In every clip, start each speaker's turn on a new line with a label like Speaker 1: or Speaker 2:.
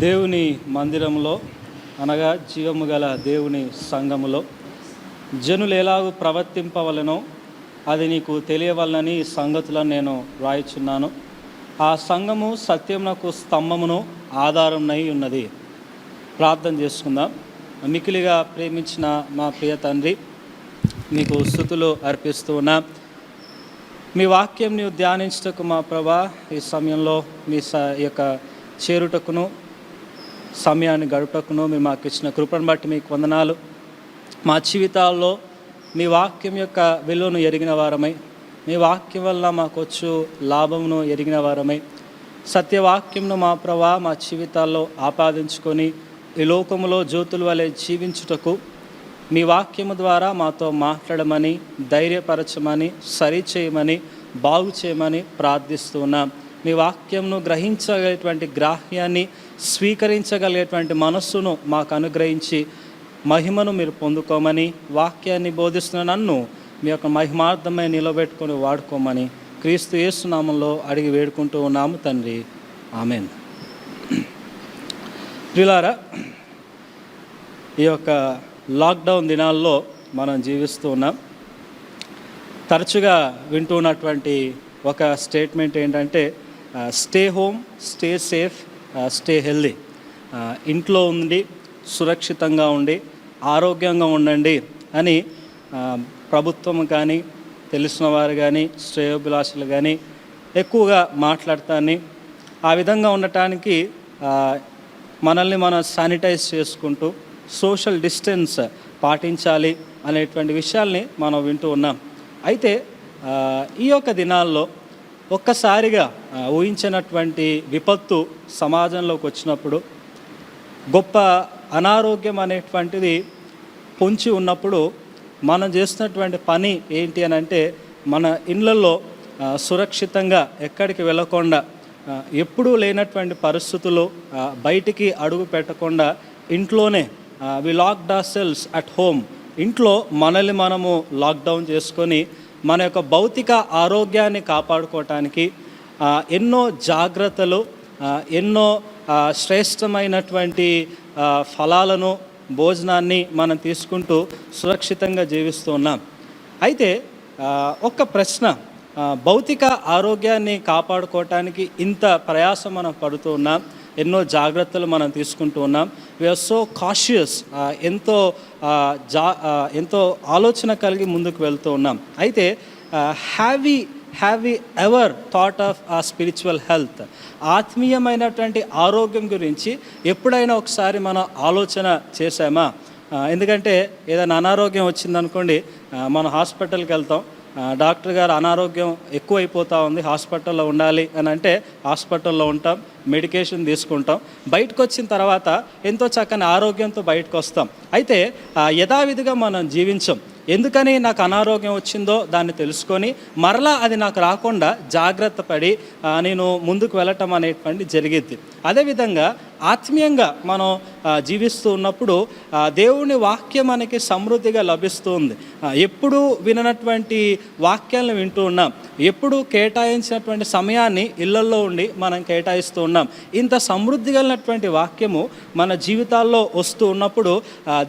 Speaker 1: దేవుని మందిరంలో అనగా జీవము గల దేవుని సంఘములో జనులు ఎలాగూ ప్రవర్తింపవలనో అది నీకు తెలియవలనని ఈ సంగతులను నేను రాయిచున్నాను. ఆ సంఘము సత్యమునకు స్తంభమును ఆధారమునై ఉన్నది. ప్రార్థన చేసుకుందాం. మికిలిగా ప్రేమించిన మా ప్రియ తండ్రి, మీకు స్తుతులు అర్పిస్తూ ఉన్నా. మీ వాక్యం నీవు ధ్యానించుటకు మా ప్రభా ఈ సమయంలో మీ యొక్క చేరుటకును సమయాన్ని గడుపుటకును మీరు మాకు ఇచ్చిన కృపను బట్టి మీకు వందనాలు. మా జీవితాల్లో మీ వాక్యం యొక్క విలువను ఎరిగిన వారమై, మీ వాక్యం వల్ల మాకు వచ్చు లాభమును ఎరిగిన వారమై, సత్యవాక్యంను మా ప్రభా మా జీవితాల్లో ఆపాదించుకొని ఈ లోకములో జ్యోతుల వలె జీవించుటకు మీ వాక్యము ద్వారా మాతో మాట్లాడమని, ధైర్యపరచమని, సరిచేయమని, బాగు చేయమని ప్రార్థిస్తూ ఉన్నాం. మీ వాక్యంను గ్రహించగలిగేటువంటి గ్రాహ్యాన్ని, స్వీకరించగలిగేటువంటి మనస్సును మాకు అనుగ్రహించి మహిమను మీరు పొందుకోమని, వాక్యాన్ని బోధిస్తున్న నన్ను మీ యొక్క మహిమార్థమై నిలబెట్టుకొని వాడుకోమని క్రీస్తు యేసు నామములో అడిగి వేడుకుంటూ ఉన్నాము తండ్రి. ఆమేన్. ప్రియులారా, ఈ యొక్క లాక్డౌన్ దినాల్లో మనం జీవిస్తూ ఉన్నాం. తరచుగా వింటూ ఉన్నటువంటి ఒక స్టేట్మెంట్ ఏంటంటే stay home, stay safe, stay healthy. ఇంట్లో ఉండి సురక్షితంగా ఉండి ఆరోగ్యంగా ఉండండి అని ప్రభుత్వం కానీ, తెలిసిన వారు కానీ, శ్రేయోభిలాషులు కానీ ఎక్కువగా మాట్లాడతాన్ని. ఆ విధంగా ఉండటానికి మనల్ని మనం శానిటైజ్ చేసుకుంటూ సోషల్ డిస్టెన్స్ పాటించాలి అనేటువంటి విషయాల్ని మనం వింటూ ఉన్నాం. అయితే ఈ యొక్క దినాల్లో ఒక్కసారిగా ఊహించినటువంటి విపత్తు సమాజంలోకి వచ్చినప్పుడు, గొప్ప అనారోగ్యం అనేటువంటిది పొంచి ఉన్నప్పుడు మనం చేస్తున్నటువంటి పని ఏంటి అని అంటే, మన ఇళ్ళల్లో సురక్షితంగా ఎక్కడికి వెళ్ళకుండా, ఎప్పుడూ లేనటువంటి పరిస్థితులు బయటికి అడుగు పెట్టకుండా ఇంట్లోనే we locked ourselves at home. ఇంట్లో మనల్ని మనము లాక్డౌన్ చేసుకొని మన యొక్క భౌతిక ఆరోగ్యాన్ని కాపాడుకోవటానికి ఎన్నో జాగ్రత్తలు, ఎన్నో శ్రేష్టమైనటువంటి ఫలాలను, భోజనాన్ని మనం తీసుకుంటూ సురక్షితంగా జీవిస్తూ ఉన్నాం. అయితే ఒక్క ప్రశ్న, భౌతిక ఆరోగ్యాన్ని కాపాడుకోవటానికి ఇంత ప్రయాసం మనం పడుతూ ఉన్నాం, ఎన్నో జాగ్రత్తలు మనం తీసుకుంటూ ఉన్నాం. వీఆర్ సో కాషియస్, ఎంతో ఆలోచన కలిగి ముందుకు వెళ్తూ ఉన్నాం. అయితే have we ever thought of spiritual health, ఆత్మీయమైనటువంటి ఆరోగ్యం గురించి ఎప్పుడైనా ఒకసారి మనం ఆలోచన చేసామా? ఎందుకంటే ఏదైనా అనారోగ్యం వచ్చిందనుకోండి, మనం హాస్పిటల్కి వెళ్తాం. డాక్టర్ గారు అనారోగ్యం ఎక్కువైపోతూ ఉంది, హాస్పిటల్లో ఉండాలి అని అంటే హాస్పిటల్లో ఉంటాం, మెడికేషన్ తీసుకుంటాం. బయటకు వచ్చిన తర్వాత ఎంతో చక్కని ఆరోగ్యంతో బయటకు వస్తాం. అయితే యథావిధిగా మనం జీవించం. ఎందుకని నాకు అనారోగ్యం వచ్చిందో దాన్ని తెలుసుకొని మరలా అది నాకు రాకుండా జాగ్రత్త పడి నేను ముందుకు వెళ్ళటం అనేటువంటి జరిగిద్ది. అదేవిధంగా ఆత్మీయంగా మనం జీవిస్తూ ఉన్నప్పుడు దేవుని వాక్యం మనకి సమృద్ధిగా లభిస్తూ ఉంది. ఎప్పుడూ విననటువంటి వాక్యాలను వింటూ ఉన్నాం. ఎప్పుడూ కేటాయించినటువంటి సమయాన్ని ఇళ్లల్లో ఉండి మనం కేటాయిస్తూ ఉన్నాం. ఇంత సమృద్ధి కలిగినటువంటి వాక్యము మన జీవితాల్లో వస్తూ ఉన్నప్పుడు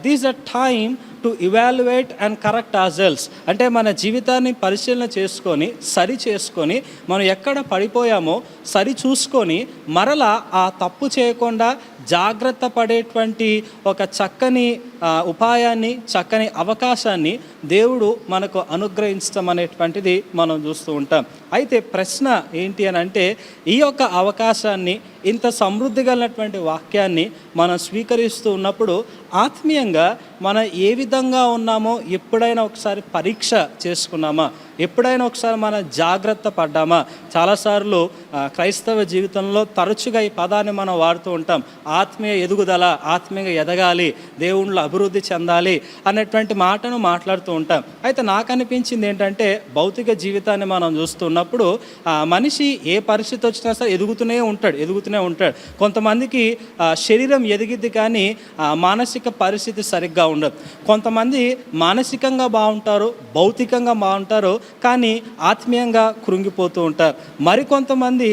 Speaker 1: this a time to evaluate and correct ourselves. అంటే మన జీవితాన్ని పరిశీలన చేసుకొని, సరి చేసుకొని, మనం ఎక్కడ పడిపోయామో సరి చూసుకొని మరలా ఆ తప్పు చేయకుండా జాగ్రత్త పడేటువంటి ఒక చక్కని ఉపాయాన్ని, చక్కని అవకాశాన్ని దేవుడు మనకు అనుగ్రహించడం అనేటువంటిది మనం చూస్తూ ఉంటాం. అయితే ప్రశ్న ఏంటి అని అంటే, ఈ యొక్క అవకాశాన్ని, ఇంత సమృద్ధి కలిగినటువంటి వాక్యాన్ని మనం స్వీకరిస్తూ ఉన్నప్పుడు ఆత్మీయంగా మనం ఏ విధంగా ఉన్నామో ఎప్పుడైనా ఒకసారి పరీక్ష చేసుకున్నామా? ఎప్పుడైనా ఒకసారి మనం జాగ్రత్త పడ్డామా? చాలాసార్లు క్రైస్తవ జీవితంలో తరచుగా ఈ పదాన్ని మనం వాడుతూ ఉంటాం. ఆత్మీయ ఎదుగుదల, ఆత్మీయంగా ఎదగాలి, దేవుళ్ళు అభివృద్ధి చెందాలి అనేటువంటి మాటను మాట్లాడుతూ ఉంటాం. అయితే నాకు అనిపించింది ఏంటంటే, భౌతిక జీవితాన్ని మనం చూస్తున్నప్పుడు మనిషి ఏ పరిస్థితి వచ్చినా సరే ఎదుగుతూనే ఉంటాడు. కొంతమందికి శరీరం ఎదిగిద్ది కానీ మానసిక పరిస్థితి సరిగ్గా ఉండదు. కొంతమంది మానసికంగా బాగుంటారు, భౌతికంగా బాగుంటారు, కానీ ఆత్మీయంగా కృంగిపోతూ ఉంటారు. మరికొంతమంది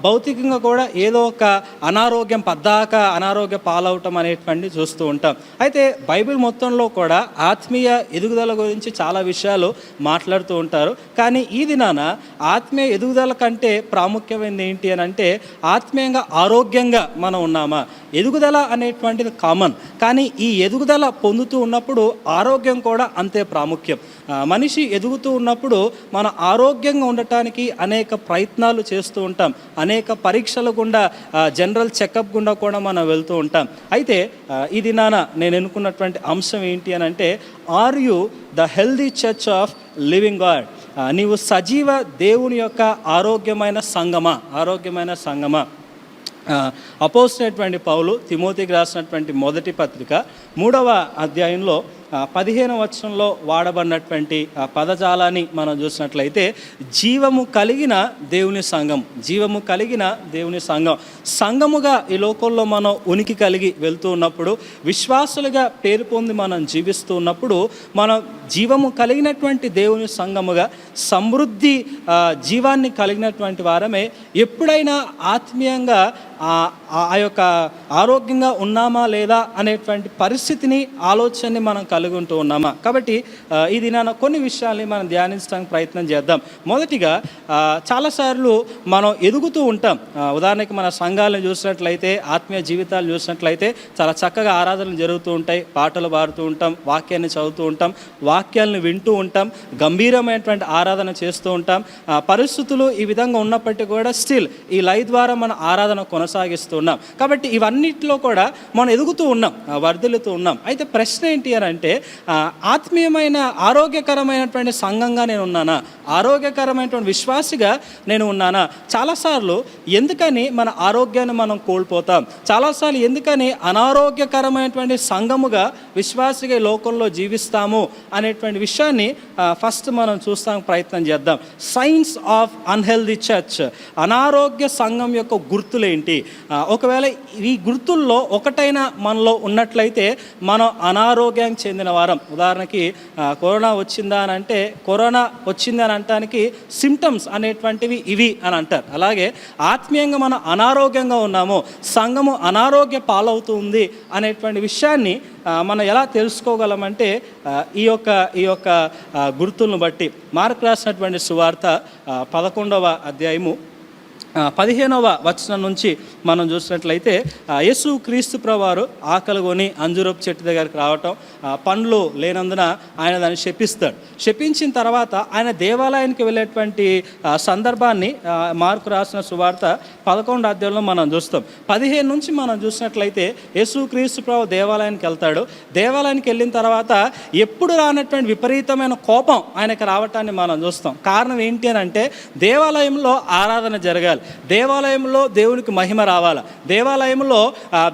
Speaker 1: భౌతికంగా కూడా ఏదో ఒక అనారోగ్యం పద్దాక అనారోగ్య పాలవటం అనేటువంటిది చూస్తూ ఉంటాం. అయితే బైబిల్ మొత్తంలో కూడా ఆత్మీయ ఎదుగుదల గురించి చాలా విషయాలు మాట్లాడుతూ ఉంటారు. కానీ ఈ దినాన ఆత్మీయ ఎదుగుదల కంటే ప్రాముఖ్యమైనది ఏంటి అని అంటే, ఆత్మీయంగా ఆరోగ్యంగా మనం ఉన్నామా? ఎదుగుదల అనేటువంటిది కామన్, కానీ ఈ ఎదుగుదల పొందుతూ ఉన్నప్పుడు ఆరోగ్యం కూడా అంతే ప్రాముఖ్యం. మనిషి ఎదుగుతూ ఉన్నప్పుడు మన ఆరోగ్యంగా ఉండటానికి అనేక ప్రయత్నాలు చేస్తూ ఉంటాం, అనేక పరీక్షల గుండా, జనరల్ చెకప్ గుండా కూడా మనం వెళ్తూ ఉంటాం. అయితే ఈ దినాన నేను ఎన్నుకున్నటువంటి అంశం ఏంటి అని అంటే, are you the healthy church of living God? నీవు సజీవ దేవుని యొక్క ఆరోగ్యమైన సంగమా? అపోస్తలుడైనటువంటి పౌలు తిమోతికి రాసినటువంటి మొదటి పత్రిక 3వ అధ్యాయంలో 15వ వచనంలో వాడబడినటువంటి పదజాలాన్ని మనం చూసినట్లయితే, జీవము కలిగిన దేవుని సంఘం. సంఘముగా ఈ లోకంలో మనం ఉనికి కలిగి వెళ్తూ ఉన్నప్పుడు, విశ్వాసులుగా పేరు పొంది మనం జీవిస్తూ ఉన్నప్పుడు, మనం జీవము కలిగినటువంటి దేవుని సంఘముగా సమృద్ధి జీవాన్ని కలిగినటువంటి వారమే. ఎప్పుడైనా ఆత్మీయంగా ఆ యొక్క ఆరోగ్యంగా ఉన్నామా లేదా అనేటువంటి పరిస్థితిని, ఆలోచనని మనం కలిగి ఉంటూ ఉన్నామా? కాబట్టి ఈ దినాన కొన్ని విషయాల్ని మనం ధ్యానించడానికి ప్రయత్నం చేద్దాం. మొదటిగా, చాలాసార్లు మనం ఎదుగుతూ ఉంటాం. ఉదాహరణకి మన సంఘాలను చూసినట్లయితే, ఆత్మీయ జీవితాలు చూసినట్లయితే చాలా చక్కగా ఆరాధనలు జరుగుతూ ఉంటాయి, పాటలు పాడుతూ ఉంటాం, వాక్యాన్ని చదువుతూ ఉంటాం, వాక్యాలను వింటూ ఉంటాం, గంభీరమైనటువంటి ఆరాధన చేస్తూ ఉంటాం. పరిస్థితులు ఈ విధంగా ఉన్నప్పటికీ కూడా స్టిల్ ఈ లైవ్ ద్వారా మన ఆరాధన కొనసాగిస్తూ ఉన్నాం. కాబట్టి ఇవన్నిటిలో కూడా మనం ఎదుగుతూ ఉన్నాం, వర్ధిల్లుతూ ఉన్నాం. అయితే ప్రశ్న ఏంటి అని అంటే, ఆత్మీయమైన ఆరోగ్యకరమైనటువంటి సంఘంగా నేను ఉన్నానా? ఆరోగ్యకరమైనటువంటి విశ్వాసిగా నేను ఉన్నానా? చాలాసార్లు ఎందుకని మన ఆరోగ్యాన్ని మనం కోల్పోతాం? చాలాసార్లు ఎందుకని అనారోగ్యకరమైనటువంటి సంఘముగా, విశ్వాసిగా లోకంలో జీవిస్తాము అనేటువంటి విషయాన్ని ఫస్ట్ మనం చూస్తానికి ప్రయత్నం చేద్దాం. సైన్స్ ఆఫ్ అన్హెల్దీ చర్చ్, అనారోగ్య సంఘం యొక్క గుర్తులేంటి? ఒకవేళ ఈ గుర్తుల్లో ఒకటైనా మనలో ఉన్నట్లయితే మనం అనారోగ్యానికి చెందిన వారం. ఉదాహరణకి కరోనా వచ్చిందా అని అంటే, కరోనా వచ్చింది అని అనటానికి సిమ్టమ్స్ అనేటువంటివి ఇవి అని అంటారు. అలాగే ఆత్మీయంగా మనం అనారోగ్యంగా ఉన్నాము, సంఘము అనారోగ్య పాలవుతుంది అనేటువంటి విషయాన్ని మనం ఎలా తెలుసుకోగలమంటే, ఈ యొక్క గుర్తులను బట్టి. మార్కు రాసినటువంటి సువార్త 11వ అధ్యాయము 15వ వచనం నుంచి మనం చూసినట్లయితే, యేసు క్రీస్తు ప్రభువారు ఆకలి కొని అంజూరపు చెట్టు దగ్గరికి రావటం, పండ్లు లేనందున ఆయన దాన్ని శపిస్తాడు. శపించిన తర్వాత ఆయన దేవాలయానికి వెళ్ళేటువంటి సందర్భాన్ని మార్కు రాసిన సువార్త 11వ అధ్యాయంలో మనం చూస్తాం. 15 నుంచి మనం చూసినట్లయితే, యేసు క్రీస్తు ప్రభు దేవాలయానికి వెళ్తాడు. దేవాలయానికి వెళ్ళిన తర్వాత ఎప్పుడు రానటువంటి విపరీతమైన కోపం ఆయనకు రావటాన్ని మనం చూస్తాం. కారణం ఏంటి అని అంటే, దేవాలయంలో ఆరాధన జరగాలి, దేవాలయంలో దేవునికి మహిమ రావాలా, దేవాలయంలో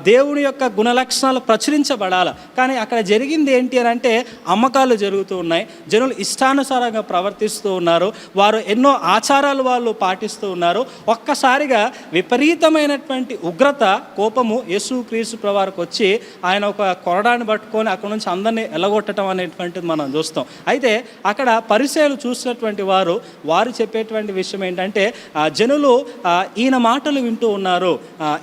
Speaker 1: దేవుని యొక్క గుణలక్షణాలు ప్రచురించబడాలి. కానీ అక్కడ జరిగింది ఏంటి అని అంటే, అమ్మకాలు జరుగుతూ ఉన్నాయి, జనులు ఇష్టానుసారంగా ప్రవర్తిస్తూ ఉన్నారు, వారు ఎన్నో ఆచారాలు వాళ్ళు పాటిస్తూ ఉన్నారు. ఒక్కసారిగా విపరీతమైనటువంటి ఉగ్రత, కోపము యేసు క్రీస్తు ప్రభువారికి వచ్చి ఆయన ఒక కొరడాన్ని పట్టుకొని అక్కడ నుంచి అందరినీ ఎలగొట్టడం అనేటువంటిది మనం చూస్తాం. అయితే అక్కడ పరిసయ్యులు చూసినటువంటి వారు చెప్పేటువంటి విషయం ఏంటంటే, జనులు ఈయన మాటలు వింటూ ఉన్నారు,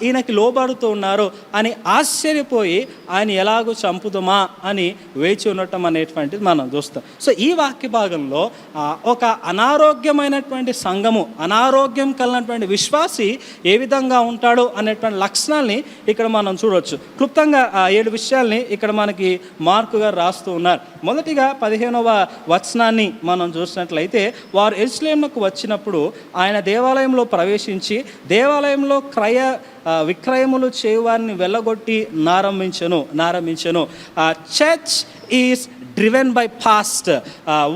Speaker 1: ఈయనకి లోబడుతూ ఉన్నారు అని ఆశ్చర్యపోయి ఆయన ఎలాగో చంపుదమా అని వేచి ఉండటం అనేటువంటిది మనం చూస్తాం. సో ఈ వాక్య భాగంలో ఒక అనారోగ్యమైనటువంటి సంఘము, అనారోగ్యం కలిగినటువంటి విశ్వాసి ఏ విధంగా ఉంటాడో అనేటువంటి లక్షణాలని ఇక్కడ మనం చూడవచ్చు. క్లుప్తంగా 7 విషయాల్ని ఇక్కడ మనకి మార్కు గారు రాస్తూ ఉన్నారు. మొదటిగా 15వ వచనాన్ని మనం చూసినట్లయితే, వారు యెరూషలేమునకు వచ్చినప్పుడు ఆయన దేవాలయంలో ప్రవేశించి దేవాలయంలో విక్రయములు చేయువారిని వెళ్ళగొట్టి నారంభించెను. Church is driven by past.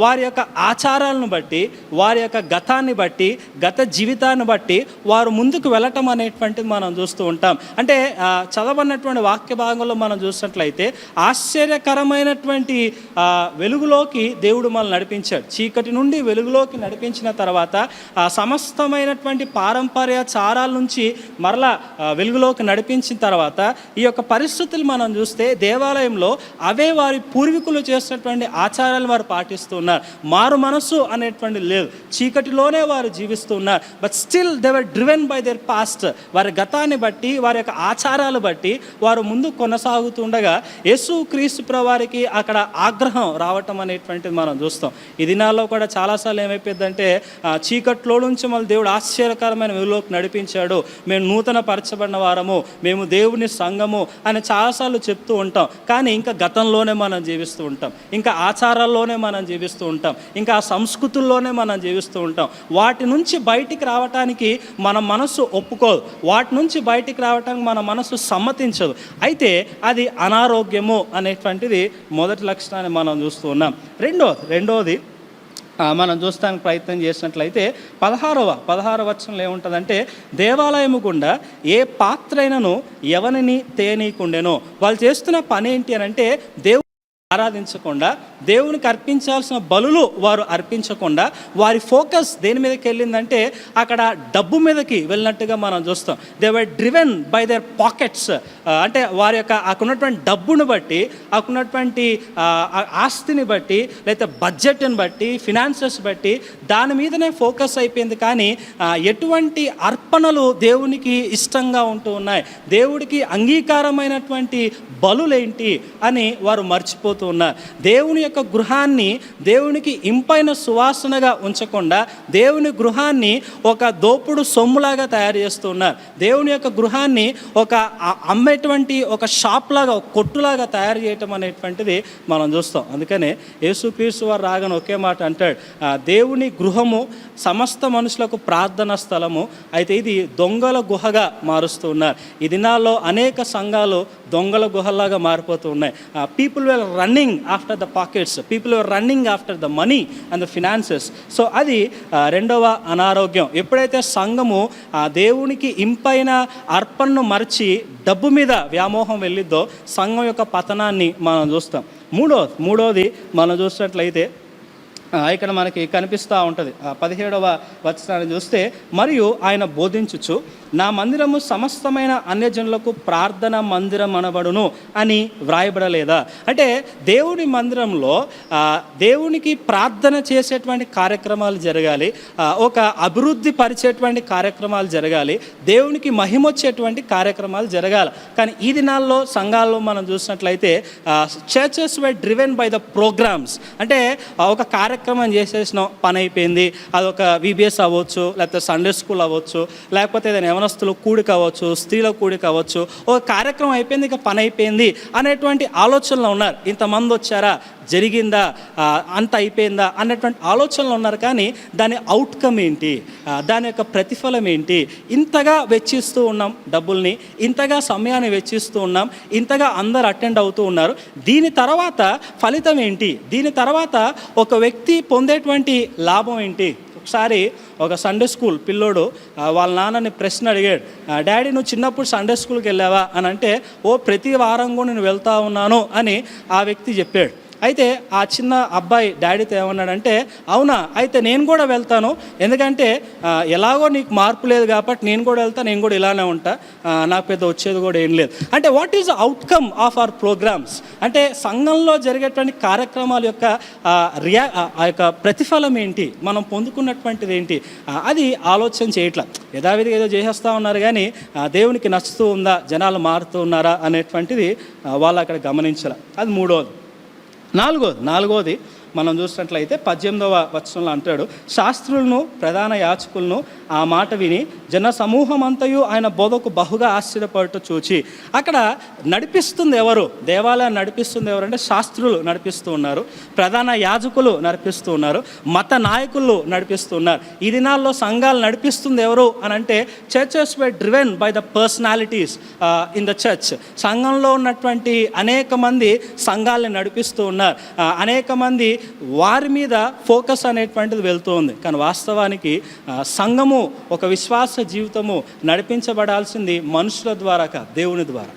Speaker 1: వారి యొక్క ఆచారాలను బట్టి, వారి యొక్క గతాన్ని బట్టి, గత జీవితాన్ని బట్టి వారు ముందుకు వెళ్ళటం అనేటువంటిది మనం చూస్తూ ఉంటాం. అంటే చదవనటువంటి వాక్య భాగంలో మనం చూసినట్లయితే, ఆశ్చర్యకరమైనటువంటి వెలుగులోకి దేవుడు మనల్ని నడిపించాడు. చీకటి నుండి వెలుగులోకి నడిపించిన తర్వాత సమస్తమైనటువంటి పారంపర్యాచారాల నుంచి మరలా వెలుగులోకి నడిపించిన తర్వాత ఈ యొక్క పరిస్థితులు మనం చూస్తే, దేవాలయంలో అవే వారి పూర్వీకులు చేస్తున్నటువంటి చేసినటువంటి ఆచారాలు వారు పాటిస్తూ ఉన్నారు. మారు మనస్సు అనేటువంటి లేదు, చీకటిలోనే వారు జీవిస్తూ ఉన్నారు. But still they were driven by there past. వారి గతాన్ని బట్టి, వారి యొక్క ఆచారాలు బట్టి వారు ముందు కొనసాగుతుండగా యేసుక్రీస్తు ప్రభువారికి అక్కడ ఆగ్రహం రావటం అనేటువంటిది మనం చూస్తాం. ఈ దినాల్లో కూడా చాలాసార్లు ఏమైపోయిందంటే చీకట్లో నుంచి మళ్ళీ దేవుడు ఆశ్చర్యకరమైన వెలుగులోకి నడిపించాడు, మేము నూతన పరచబడిన వారము, మేము దేవుని సంఘము అని చాలాసార్లు చెప్తూ ఉంటాం. కానీ ఇంకా గతంలోనే మనం జీవిస్తూ ఉంటాం, ఇంకా ఆచారాల్లోనే మనం జీవిస్తూ ఉంటాం, ఇంకా ఆ సంస్కృతుల్లోనే మనం జీవిస్తూ ఉంటాం. వాటి నుంచి బయటికి రావటానికి మన మనసు ఒప్పుకోదు, వాటి నుంచి బయటికి రావటానికి మన మనసు సమ్మతించదు. అయితే అది అనారోగ్యము అనేటువంటిది మొదటి లక్షణాన్ని మనం చూస్తూ ఉన్నాం. రెండోది మనం చూస్తానికి ప్రయత్నం చేసినట్లయితే 16వ వచనంలో ఏముంటుందంటే, దేవాలయము గుండా ఏ పాత్రైనను ఎవరిని తేనీకుండెనో. వాళ్ళు చేస్తున్న పని ఏంటి అని అంటే, దేవుడు ఆరాధించకుండా, దేవునికి అర్పించాల్సిన బలులు వారు అర్పించకుండా వారి ఫోకస్ దేని మీదకి వెళ్ళిందంటే అక్కడ డబ్బు మీదకి వెళ్ళినట్టుగా మనం చూస్తాం. They were driven by their pockets. అంటే వారి యొక్క అక్కడున్నటువంటి డబ్బును బట్టి, అక్కడున్నటువంటి ఆస్తిని బట్టి, లేకపోతే బడ్జెట్ని బట్టి, ఫినాన్సెస్ బట్టి దాని మీదనే ఫోకస్ అయిపోయింది. కానీ ఎటువంటి అర్పణలు దేవునికి ఇష్టంగా ఉంటూ ఉన్నాయి, దేవుడికి అంగీకారమైనటువంటి బలులేంటి అని వారు మర్చిపోతున్నారు. దేవుని యొక్క గృహాన్ని దేవునికి ఇంపైన సువాసనగా ఉంచకుండా దేవుని గృహాన్ని ఒక దోపుడు సొమ్ములాగా తయారు చేస్తున్నారు. దేవుని యొక్క గృహాన్ని ఒక అమ్మేటువంటి ఒక షాప్ లాగా, ఒక కొట్టులాగా తయారు చేయటం అనేటువంటిది మనం చూస్తాం. అందుకనే యేసుక్రీస్తు వారు రాగానే ఒకే మాట అంటాడు, దేవుని గృహము సమస్త మనుషులకు ప్రార్థన స్థలము, అయితే ఇది దొంగల గుహగా మారుస్తూ ఉన్నారు. ఈ దినాల్లో అనేక సంఘాలు దొంగల గుహలాగా మారిపోతూ ఉన్నాయి. People were running after the pockets, people were running after the money and the finances. So అది రెండవ అనారోగ్యం. ఎప్పుడైతే సంఘము దేవునికి ఇంపైన అర్పణను మరచి డబ్బు మీద వ్యామోహం వెళ్ళిద్దో సంఘం యొక్క పతనాన్ని మనం చూస్తాం. మూడోది మనం చూసినట్లయితే ఇక్కడ మనకి కనిపిస్తూ ఉంటుంది. 17వ వచనాన్ని చూస్తే, మరియు ఆయన బోధించుచు, నా మందిరము సమస్తమైన అన్యజనులకు ప్రార్థన మందిరం అనబడును అని వ్రాయబడలేదా? అంటే దేవుని మందిరంలో దేవునికి ప్రార్థన చేసేటువంటి కార్యక్రమాలు జరగాలి, ఒక అభివృద్ధి పరిచేటువంటి కార్యక్రమాలు జరగాలి, దేవునికి మహిమొచ్చేటువంటి కార్యక్రమాలు జరగాలి. కానీ ఈ దినాల్లో సంఘాల్లో మనం చూసినట్లయితే churches were driven by the programmes. అంటే ఒక కార్యక్రమం చేసేసినాం, పని అయిపోయింది, అదొక విబిఎస్ అవ్వచ్చు, లేకపోతే సండే స్కూల్ అవ్వచ్చు, లేకపోతే ఏదైనా యవనస్తులు కూడిక అవ్వచ్చు, స్త్రీల కూడిక అవ్వచ్చు, ఒక కార్యక్రమం అయిపోయింది, ఇక పని అయిపోయింది అనేటువంటి ఆలోచనలో ఉన్నారు. ఇంతమంది వచ్చారా, జరిగిందా, అంత అయిపోయిందా అన్నటువంటి ఆలోచనలు ఉన్నారు. కానీ దాని అవుట్కమ్ ఏంటి, దాని యొక్క ప్రతిఫలం ఏంటి? ఇంతగా వెచ్చిస్తూ ఉన్నాం డబ్బుల్ని, ఇంతగా సమయాన్ని వెచ్చిస్తూ ఉన్నాం, ఇంతగా అందరు అటెండ్ అవుతూ ఉన్నారు, దీని తర్వాత ఫలితం ఏంటి? దీని తర్వాత ఒక వ్యక్తి పొందేటువంటి లాభం ఏంటి? ఒకసారి ఒక సండే స్కూల్ పిల్లోడు వాళ్ళ నాన్నని ప్రశ్న అడిగాడు, డాడీ నువ్వు చిన్నప్పుడు సండే స్కూల్కి వెళ్ళావా అని అంటే, ప్రతి వారం కూడా నేను వెళ్తా ఉన్నాను అని ఆ వ్యక్తి చెప్పాడు. అయితే ఆ చిన్న అబ్బాయి డాడీతో ఏమన్నాడంటే, అవునా, అయితే నేను కూడా వెళ్తాను, ఎందుకంటే ఎలాగో నీకు మార్పు లేదు కాబట్టి నేను కూడా వెళ్తాను, నేను కూడా ఇలానే ఉంటా, నాకు పెద్ద వచ్చేది కూడా ఏం లేదు. అంటే what is the outcome of our programmes? అంటే సంఘంలో జరిగేటువంటి కార్యక్రమాల యొక్క ఆ యొక్క ప్రతిఫలం ఏంటి, మనం పొందుకున్నటువంటిది ఏంటి, అది ఆలోచన చేయట్లా. యథావిధిగా ఏదో చేసేస్తూ ఉన్నారు, కానీ దేవునికి నచ్చుతూ ఉందా, జనాలు మారుతూ ఉన్నారా అనేటువంటిది వాళ్ళు అక్కడ గమనించాలి. అది మూడోది. నాలుగోది మనం చూసినట్లయితే 18వ వచనంలో అంటాడు, శాస్త్రులను ప్రధాన యాజకులను ఆ మాట విని జన సమూహం అంతయు ఆయన బోధకు బహుగా ఆశ్చర్యపడటం చూచి. అక్కడ నడిపిస్తుంది ఎవరు? దేవాలయం నడిపిస్తుంది ఎవరు అంటే శాస్త్రులు నడిపిస్తూ ఉన్నారు, ప్రధాన యాజకులు నడిపిస్తూ ఉన్నారు, మత నాయకులు నడిపిస్తూ ఉన్నారు. ఈ దినాల్లో సంఘాలు నడిపిస్తుంది ఎవరు అని అంటే, churches were driven by the personalities in the church. సంఘంలో ఉన్నటువంటి అనేక మంది సంఘాలను నడిపిస్తూ ఉన్నారు, అనేక మంది వారి మీద ఫోకస్ అనేటువంటిది వెళ్తూ ఉంది. కానీ వాస్తవానికి సంఘము ఒక విశ్వాస జీవితము నడిపించబడాల్సింది మనుషుల ద్వారా కాదు, దేవుని ద్వారా.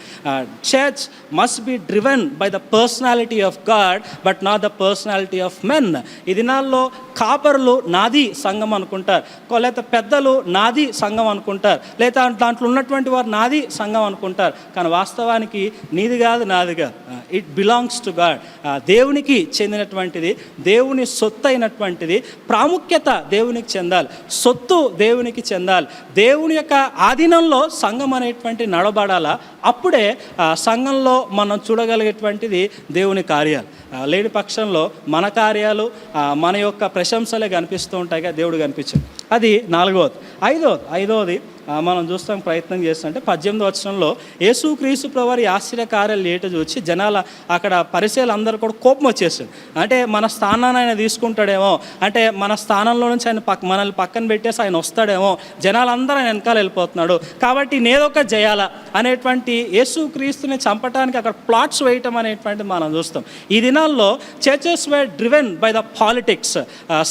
Speaker 1: Church must be driven by the personality of God but not the personality of men. ఈ దినాల్లో కాపరులు నాది సంఘం అనుకుంటారు, లేదా పెద్దలు నాది సంఘం అనుకుంటారు, లేదా దాంట్లో ఉన్నటువంటి వారు నాది సంఘం అనుకుంటారు. కానీ వాస్తవానికి నీది కాదు, నాది కాదు. It belongs to God. దేవునికి చెందినటువంటిది, దేవుని సొత్తు అయినటువంటిది. ప్రాముఖ్యత దేవునికి చెందాలి, సొత్తు దేవునికి చెందాలి. దేవుని యొక్క ఆధీనంలో సంఘం అనేటువంటి నడబడాలా. అప్పుడే సంఘంలో మనం చూడగలిగేటువంటిది దేవుని కార్యాలు. లేని పక్షంలో మన కార్యాలు, మన యొక్క ప్రశంసలే కనిపిస్తూ ఉంటాయిగా, దేవుడు కనిపించదు. అది 4వది. ఐదవది మనం చూస్తాం, ప్రయత్నం చేస్తుంటే 18వ వచనంలో యేసుక్రీస్తు ప్రభువారి ఆశ్చర్యకార్యాలు ఏట చూసి జనాల అక్కడ పరిచయాలు అందరూ కూడా కోపం వచ్చేస్తుంది. అంటే మన స్థానాన్ని ఆయన తీసుకుంటాడేమో, అంటే మన స్థానంలో నుంచి ఆయన మనల్ని పక్కన పెట్టేసి ఆయన వస్తాడేమో, జనాలందరూ ఆయన వెనకాల వెళ్ళిపోతున్నాడు, కాబట్టి నేదొక చేయాలా అనేటువంటి యేసుక్రీస్తుని చంపడానికి అక్కడ ప్లాట్స్ వేయటం అనేటువంటిది మనం చూస్తాం. ఈ దినాల్లో churches were driven by the politics.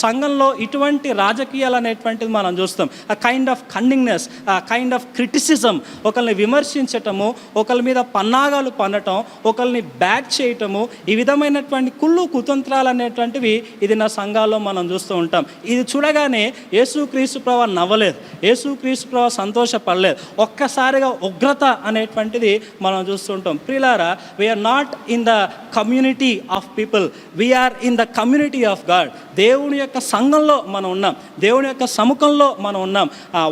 Speaker 1: సంఘంలో ఇటువంటి రాజకీయాలు అనేటువంటిది మనం చూస్తాం. ఆ kind of cunningness, kind of criticism, ఒకరిని విమర్శించటము, ఒకరి మీద పన్నాగాలు పన్నటం, ఒకరిని బ్యాక్ చేయటము, ఈ విధమైనటువంటి కుళ్ళు కుతంత్రాలు అనేటువంటివి ఇది నా సంఘాల్లో మనం చూస్తూ ఉంటాం. ఇది చూడగానే యేసుక్రీస్తు ప్రభువు నవ్వలేదు, యేసుక్రీస్తు ప్రభువు సంతోషపడలేదు, ఒక్కసారిగా ఉగ్రత అనేటువంటిది మనం చూస్తుంటాం. ప్రియులారా, we are not in the community of people, we are in the community of God. దేవుని యొక్క సంఘంలో మనం ఉన్నాం, దేవుని యొక్క సముఖంలో మనం ఉన్నాం.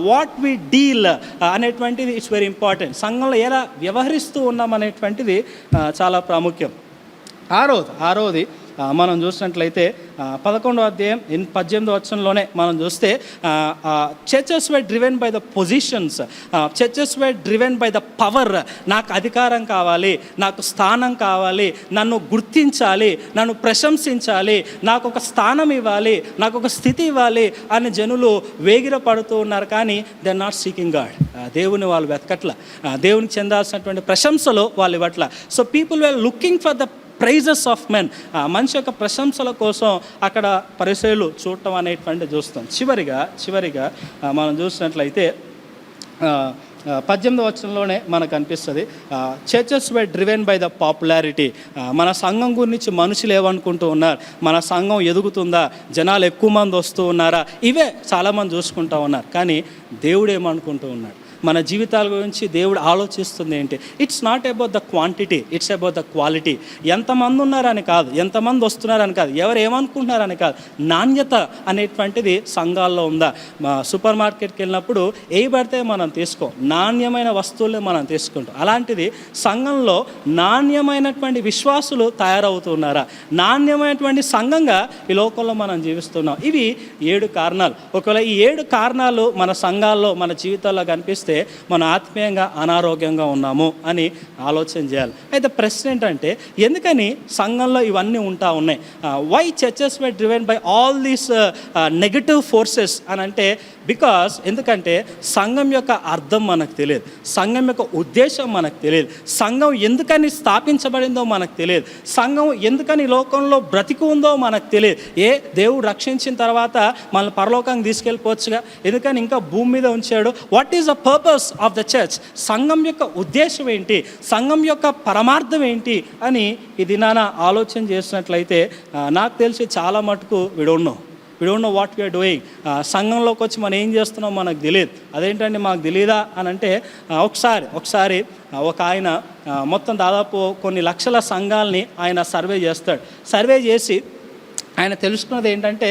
Speaker 1: వాట్ వి డీల్ అనేటువంటిది ఇట్స్ వెరీ ఇంపార్టెంట్. సంఘంలో ఎలా వ్యవహరిస్తూ ఉన్నాం అనేటువంటిది చాలా ప్రాముఖ్యం. ఆరోది మనం చూసినట్లయితే 11వ అధ్యాయం 18వ వచనంలోనే మనం చూస్తే churches were driven by the positions, churches were driven by the power. నాకు అధికారం కావాలి, నాకు స్థానం కావాలి, నన్ను గుర్తించాలి, నన్ను ప్రశంసించాలి, నాకు ఒక స్థానం ఇవ్వాలి, నాకు ఒక స్థితి ఇవ్వాలి అని జనులు వేగిరపడుతూ ఉన్నారు. కానీ they are not seeking God. దేవుని వాళ్ళు వెతకట్ల, దేవునికి చెందాల్సినటువంటి ప్రశంసలు వాళ్ళు ఇవ్వట్ల. So people were looking for the praises of men. మనిషి యొక్క ప్రశంసల కోసం అక్కడ పరిచయాలు చూడటం అనేటువంటి చూస్తాం. చివరిగా మనం చూసినట్లయితే 18వ వచనంలోనే మనకు అనిపిస్తుంది, churches were driven by the popularity. మన సంఘం గురించి మనుషులు ఏమనుకుంటూ ఉన్నారు, మన సంఘం ఎదుగుతుందా, జనాలు ఎక్కువ మంది వస్తూ ఉన్నారా, ఇవే చాలామంది చూసుకుంటూ ఉన్నారు. కానీ దేవుడు ఏమనుకుంటూ ఉన్నాడు, మన జీవితాల గురించి దేవుడు ఆలోచిస్తుంది ఏంటి? It's not about the quantity, it's about the quality. ఎంతమంది ఉన్నారని కాదు, ఎంతమంది వస్తున్నారని కాదు, ఎవరు ఏమనుకుంటున్నారని కాదు, నాణ్యత అనేటువంటిది సంఘాల్లో ఉందా? సూపర్ మార్కెట్కి వెళ్ళినప్పుడు ఏ పడితే మనం తీసుకో, నాణ్యమైన వస్తువులే మనం తీసుకుంటాం. అలాంటిది సంఘంలో నాణ్యమైనటువంటి విశ్వాసులు తయారవుతున్నారా, నాణ్యమైనటువంటి సంఘంగా ఈ లోకంలో మనం జీవిస్తున్నాం. ఇవి 7 కారణాలు. ఒకవేళ ఈ 7 కారణాలు మన సంఘాల్లో, మన జీవితాల్లో కనిపిస్తే మనం ఆత్మీయంగా అనారోగ్యంగా ఉన్నాము అని ఆలోచన చేయాలి. అయితే ప్రశ్న ఏంటంటే, ఎందుకని సంఘంలో ఇవన్నీ ఉంటా ఉన్నాయి? Why churches were driven by all these negative forces అని అంటే, ఎందుకంటే సంఘం యొక్క అర్థం మనకు తెలియదు, సంఘం యొక్క ఉద్దేశం మనకు తెలియదు, సంఘం ఎందుకని స్థాపించబడిందో మనకు తెలియదు, సంఘం ఎందుకని లోకంలో బ్రతికి ఉందో మనకు తెలియదు. దేవుడు రక్షించిన తర్వాత మనల్ని పరలోకానికి తీసుకెళ్ళిపోవచ్చుగా, ఎందుకని ఇంకా భూమి మీద ఉంచాడు? What is the purpose of the church? సంఘం యొక్క ఉద్దేశం ఏంటి, సంఘం యొక్క పరమార్థం ఏంటి అని ఈ దినాన ఆలోచన చేసినట్లయితే నాకు తెలిసి చాలా మటుకు we don't know what we are doing. సంఘంలోకి వచ్చి మనం ఏం చేస్తున్నాం మనకు తెలియదు. అదేంటంటే మాకు తెలియదా అని అంటే, ఒకసారి ఒక ఆయన మొత్తం దాదాపు కొన్ని లక్షల సంఘాలని ఆయన సర్వే చేసి ఆయన తెలుసుకున్నది ఏంటంటే,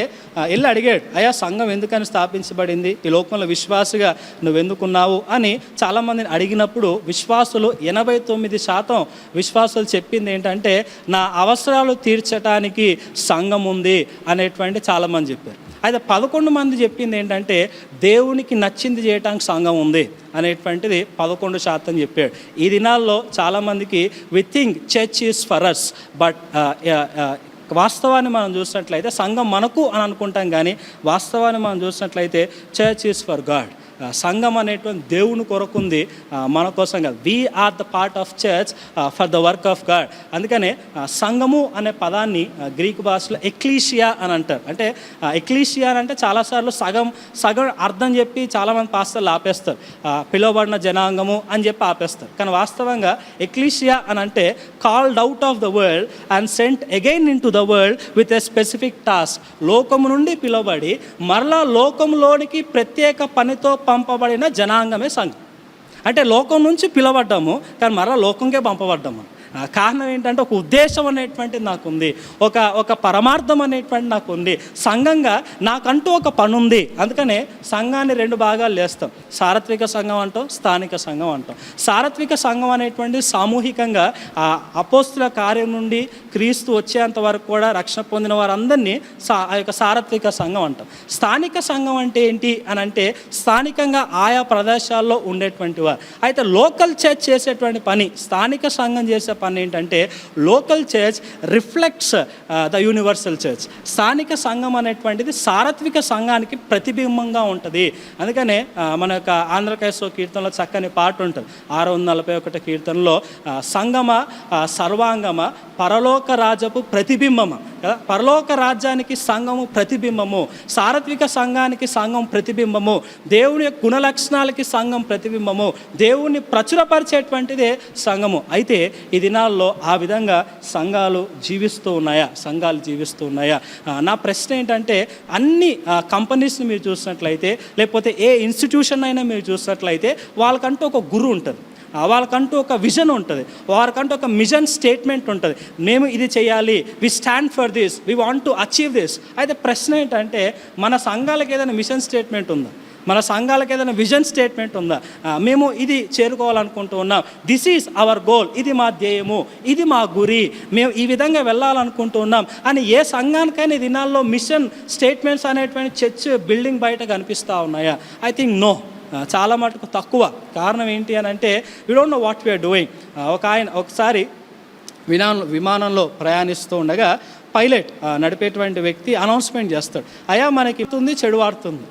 Speaker 1: వెళ్ళి అడిగాడు, అయ్యా సంఘం ఎందుకని స్థాపించబడింది, ఈ లోకంలో విశ్వాసిగా నువ్వు ఎందుకున్నావు అని చాలామందిని అడిగినప్పుడు విశ్వాసులు 89% విశ్వాసులు చెప్పింది ఏంటంటే, నా అవసరాలు తీర్చడానికి సంఘం ఉంది అనేటువంటి చాలామంది చెప్పారు. అయితే 11 మంది చెప్పింది ఏంటంటే, దేవునికి నచ్చింది చేయడానికి సంఘం ఉంది అనేటువంటిది 11% చెప్పాడు. ఈ దినాల్లో చాలామందికి we think church is for us, but వాస్తవాన్ని మనం చూసినట్లయితే సంఘం మనకు అని అనుకుంటాం, కానీ వాస్తవాన్ని మనం చూసినట్లయితే చర్చ్ ఈజ్ ఫర్ గాడ్. సంఘం అనేటువంటి దేవుని కొరకుంది, మన కోసం కాదు. We are the part of church for the work of God. అందుకనే సంఘము అనే పదాన్ని గ్రీకు భాషలో ఎక్లీషియా అని అంటారు. అంటే ఎక్లీషియా అని అంటే చాలాసార్లు సగం అర్థం చెప్పి చాలామంది పాస్టర్లు ఆపేస్తారు, పిలువబడిన జనాంగము అని చెప్పి ఆపేస్తారు. కానీ వాస్తవంగా ఎక్లీషియా అని అంటే called out of the world and sent again into the world with a specific task. లోకము నుండి పిలువబడి మరలా లోకంలోనికి ప్రత్యేక పనితో పంపబడిన జనాంగమే సంఘం. అంటే లోకం నుంచి పిలవడ్డాము, కానీ మరలా లోకంకే పంపబడ్డాము. కారణం ఏంటంటే ఒక ఉద్దేశం అనేటువంటిది నాకు ఉంది, ఒక పరమార్థం అనేటువంటి నాకు ఉంది. సంఘంగా నాకంటూ ఒక పని ఉంది. అందుకనే సంఘాన్ని 2 భాగాలు చేస్తాం. సార్వత్రిక సంఘం అంటాం, స్థానిక సంఘం అంటాం. సార్వత్రిక సంఘం అనేటువంటి సామూహికంగా అపోస్తుల కార్యం నుండి క్రీస్తు వచ్చేంత వరకు కూడా రక్షణ పొందిన వారందరినీ ఆ యొక్క సార్వత్రిక సంఘం అంటాం. స్థానిక సంఘం అంటే ఏంటి అని అంటే స్థానికంగా ఆయా ప్రదేశాల్లో ఉండేటువంటి వారు. అయితే లోకల్ చర్చ్ చేసేటువంటి పని, స్థానిక సంఘం చేసే పని ఏంటంటే local church reflects the universal church. స్థానిక సంఘం అనేటువంటిది సార్వత్రిక సంఘానికి ప్రతిబింబంగా ఉంటుంది. అందుకనే మన యొక్క ఆంధ్రకేశ్వ కీర్తనలో చక్కని పాట ఉంటుంది, 641 కీర్తనలో, సంగమ సర్వాంగమ పరలోక రాజపు ప్రతిబింబమ కదా. పరలోక రాజ్యానికి సంఘము ప్రతిబింబము, సార్వత్రిక సంఘానికి సంఘం ప్రతిబింబము, దేవుని యొక్క గుణలక్షణాలకి సంఘం ప్రతిబింబము, దేవుని ప్రచురపరిచేటువంటిదే సంఘము. అయితే ఈ దినాల్లో ఆ విధంగా సంఘాలు జీవిస్తూ ఉన్నాయా? నా ప్రశ్న ఏంటంటే అన్ని కంపెనీస్ని మీరు చూసినట్లయితే, లేకపోతే ఏ ఇన్స్టిట్యూషన్ అయినా మీరు చూసినట్లయితే వాళ్ళకంటూ ఒక గురువు ఉంటుంది, వాళ్ళకంటూ ఒక విజన్ ఉంటుంది, వారికంటూ ఒక మిషన్ స్టేట్మెంట్ ఉంటుంది. మేము ఇది చేయాలి, we stand for this, we want to achieve this. అయితే ప్రశ్న ఏంటంటే మన సంఘాలకు ఏదైనా మిషన్ స్టేట్మెంట్ ఉందా? మన సంఘాలకు ఏదైనా విజన్ స్టేట్మెంట్ ఉందా? మేము ఇది చేరుకోవాలనుకుంటూ ఉన్నాం, దిస్ ఈజ్ అవర్ గోల్, ఇది మా ధ్యేయము, ఇది మా గురి, మేము ఈ విధంగా వెళ్ళాలనుకుంటూ ఉన్నాం అని ఏ సంఘానికైనా ఈ దినాల్లో మిషన్ స్టేట్మెంట్స్ అనేటువంటి చర్చ్ బిల్డింగ్ బయట కనిపిస్తూ ఉన్నాయా? ఐ థింక్ నో, చాలా మటుకు తక్కువ. కారణం ఏంటి అని అంటే we don't know what we are doing. ఒకసారి విమానంలో ప్రయాణిస్తూ ఉండగా పైలట్ నడిపేటువంటి వ్యక్తి అనౌన్స్మెంట్ చేస్తాడు, అయ్యా మనకి చెడు వాడుతుంది.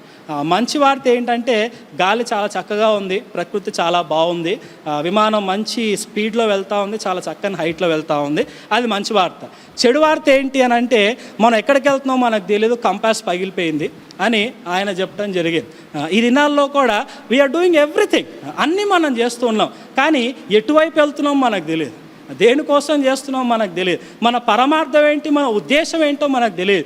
Speaker 1: మంచి వార్త ఏంటంటే గాలి చాలా చక్కగా ఉంది, ప్రకృతి చాలా బాగుంది, విమానం మంచి స్పీడ్లో వెళ్తూ ఉంది, చాలా చక్కని హైట్లో వెళ్తూ ఉంది, అది మంచి వార్త. చెడు వార్త ఏంటి అని అంటే మనం ఎక్కడికి వెళ్తున్నామో మనకు తెలియదు, కంపాస్ పగిలిపోయింది అని ఆయన చెప్పడం జరిగింది. ఈ దినాల్లో కూడా వీఆర్ డూయింగ్ ఎవ్రీథింగ్, అన్నీ మనం చేస్తూ ఉన్నాం, కానీ ఎటువైపు వెళ్తున్నాం మనకు తెలియదు, దేనికోసం చేస్తున్నాం మనకు తెలియదు, మన పరమార్థం ఏంటి, మన ఉద్దేశం ఏంటో మనకు తెలియదు.